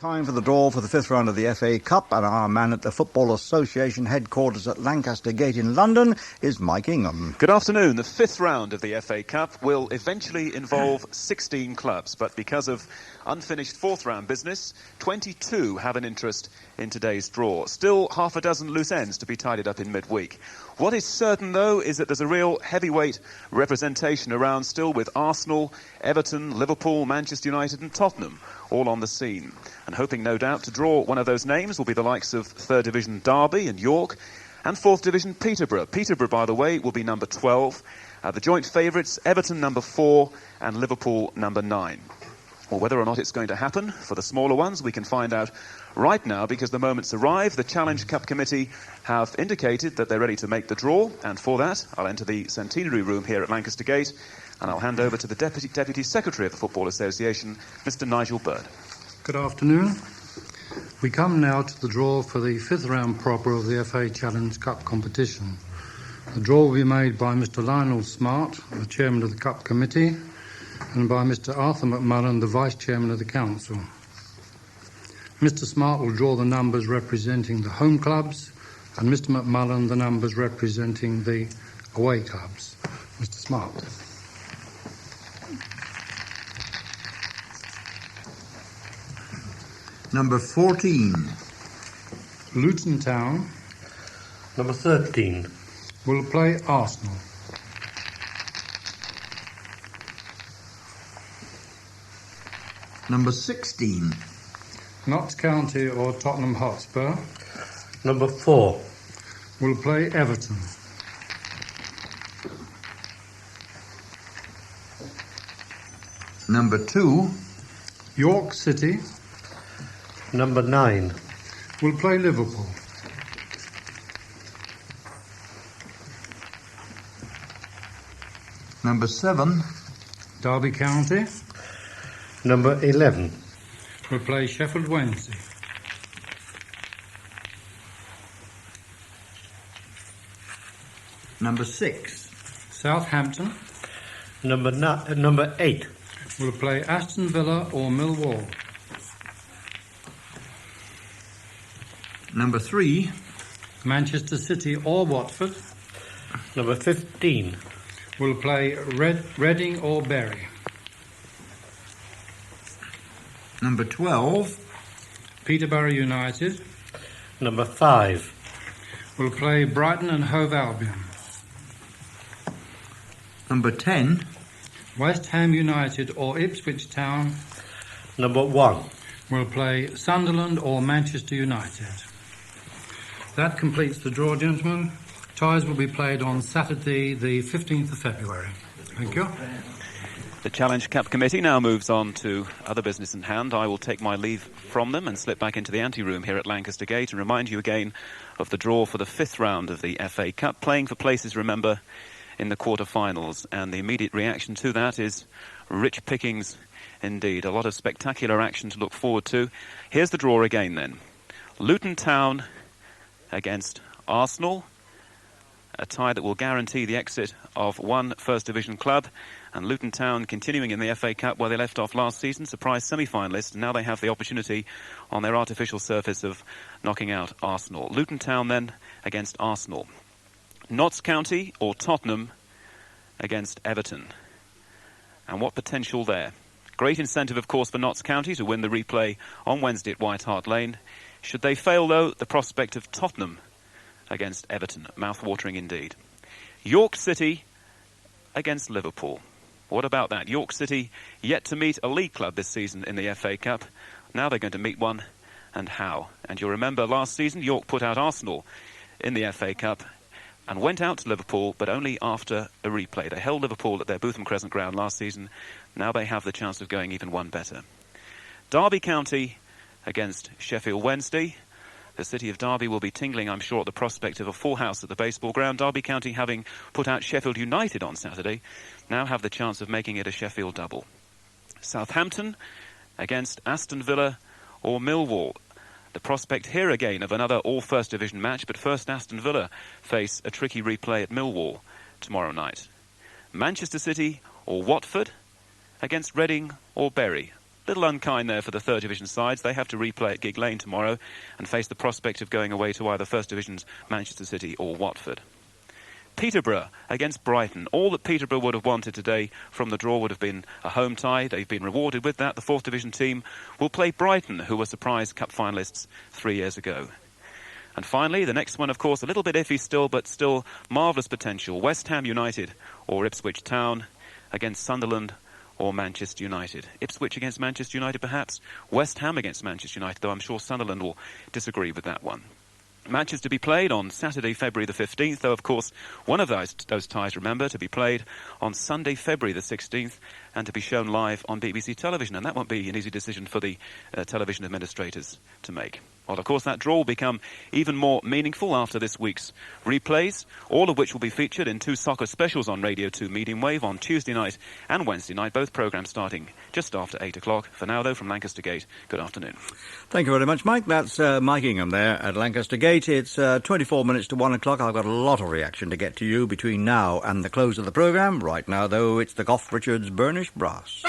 Time for the draw for the fifth round of the FA Cup, and our man at the Football Association headquarters at Lancaster Gate in London is Mike Ingham. Good afternoon. The fifth round of the FA Cup will eventually involve 16 clubs, but because of unfinished fourth round business, 22 have an interest in today's draw. Still half a dozen loose ends to be tidied up in midweek. What is certain, though, is that there's a real heavyweight representation around still, with Arsenal, Everton, Liverpool, Manchester United and Tottenham all on the scene. And hoping, no doubt, to draw one of those names will be the likes of 3rd Division Derby and York and 4th Division Peterborough. Peterborough, by the way, will be number 12. The joint favourites, Everton number 4 and Liverpool number 9. Well, whether or not it's going to happen for the smaller ones, we can find out right now, because the moment's arrived. The Challenge Cup Committee have indicated that they're ready to make the draw, and for that, I'll enter the centenary room here at Lancaster Gate, and I'll hand over to the Deputy Secretary of the Football Association, Mr. Nigel Bird. Good afternoon. We come now to the draw for the fifth round proper of the FA Challenge Cup competition. The draw will be made by Mr. Lionel Smart, the Chairman of the Cup Committee, and by Mr. Arthur McMullen, the Vice Chairman of the Council. Mr. Smart will draw the numbers representing the home clubs, and Mr. McMullen the numbers representing the away clubs. Mr. Smart. Number 14. Luton Town. Number 13. Will play Arsenal. Number 16. Notts County or Tottenham Hotspur. Number 4. Will play Everton. Number 2. York City. Number 9. Will play Liverpool. Number 7. Derby County. Number 11. Will play Sheffield Wednesday. Number 6. Southampton. Number 8. Will play Aston Villa or Millwall. Number 3. Manchester City or Watford. Number 15. Will play Reading or Bury. Number 12. Peterborough United. Number 5. Will play Brighton and Hove Albion. Number 10. West Ham United or Ipswich Town. Number 1. Will play Sunderland or Manchester United. That completes the draw, gentlemen. Ties will be played on Saturday, the 15th of February. Thank you. The Challenge Cup Committee now moves on to other business in hand. I will take my leave from them and slip back into the ante-room here at Lancaster Gate and remind you again of the draw for the fifth round of the FA Cup. Playing for places, remember, in the quarter-finals. And the immediate reaction to that is rich pickings indeed. A lot of spectacular action to look forward to. Here's the draw again then. Luton Town against Arsenal. A tie that will guarantee the exit of one First Division club. And Luton Town continuing in the FA Cup where they left off last season, surprise semi-finalists. Now they have the opportunity on their artificial surface of knocking out Arsenal. Luton Town then against Arsenal. Notts County or Tottenham against Everton. And what potential there. Great incentive, of course, for Notts County to win the replay on Wednesday at White Hart Lane. Should they fail, though, the prospect of Tottenham against Everton. Mouth-watering indeed. York City against Liverpool. What about that? York City yet to meet a league club this season in the FA Cup. Now they're going to meet one, and how? And you'll remember last season York put out Arsenal in the FA Cup and went out to Liverpool, but only after a replay. They held Liverpool at their Bootham Crescent ground last season. Now they have the chance of going even one better. Derby County against Sheffield Wednesday. The city of Derby will be tingling, I'm sure, at the prospect of a full house at the baseball ground. Derby County, having put out Sheffield United on Saturday, now have the chance of making it a Sheffield double. Southampton against Aston Villa or Millwall. The prospect here again of another all-First Division match, but first Aston Villa face a tricky replay at Millwall tomorrow night. Manchester City or Watford against Reading or Bury. little unkind there for the third division sides. They have to replay at Gig Lane tomorrow and face the prospect of going away to either First Division's Manchester City or Watford. Peterborough against Brighton. All that Peterborough would have wanted today from the draw would have been a home tie. They've been rewarded with that. The 4th Division team will play Brighton, who were surprise cup finalists 3 years ago. And finally, the next one, of course, a little bit iffy still, but still marvellous potential. West Ham United or Ipswich Town against Sunderland or Manchester United. Ipswich against Manchester United, perhaps. West Ham against Manchester United, though I'm sure Sunderland will disagree with that one. Matches to be played on Saturday, February the 15th, though, of course, one of those ties, remember, to be played on Sunday, February the 16th, and to be shown live on BBC television. And that won't be an easy decision for the television administrators to make. Well, of course, that draw will become even more meaningful after this week's replays, all of which will be featured in 2 soccer specials on Radio 2 Medium Wave on Tuesday night and Wednesday night, both programmes starting just after 8 o'clock. For now, though, from Lancaster Gate, good afternoon. Thank you very much, Mike. That's Mike Ingham there at Lancaster Gate. It's 24 minutes to 1 o'clock. I've got a lot of reaction to get to you between now and the close of the programme. Right now, though, it's the Gough Richards Burnish Brass.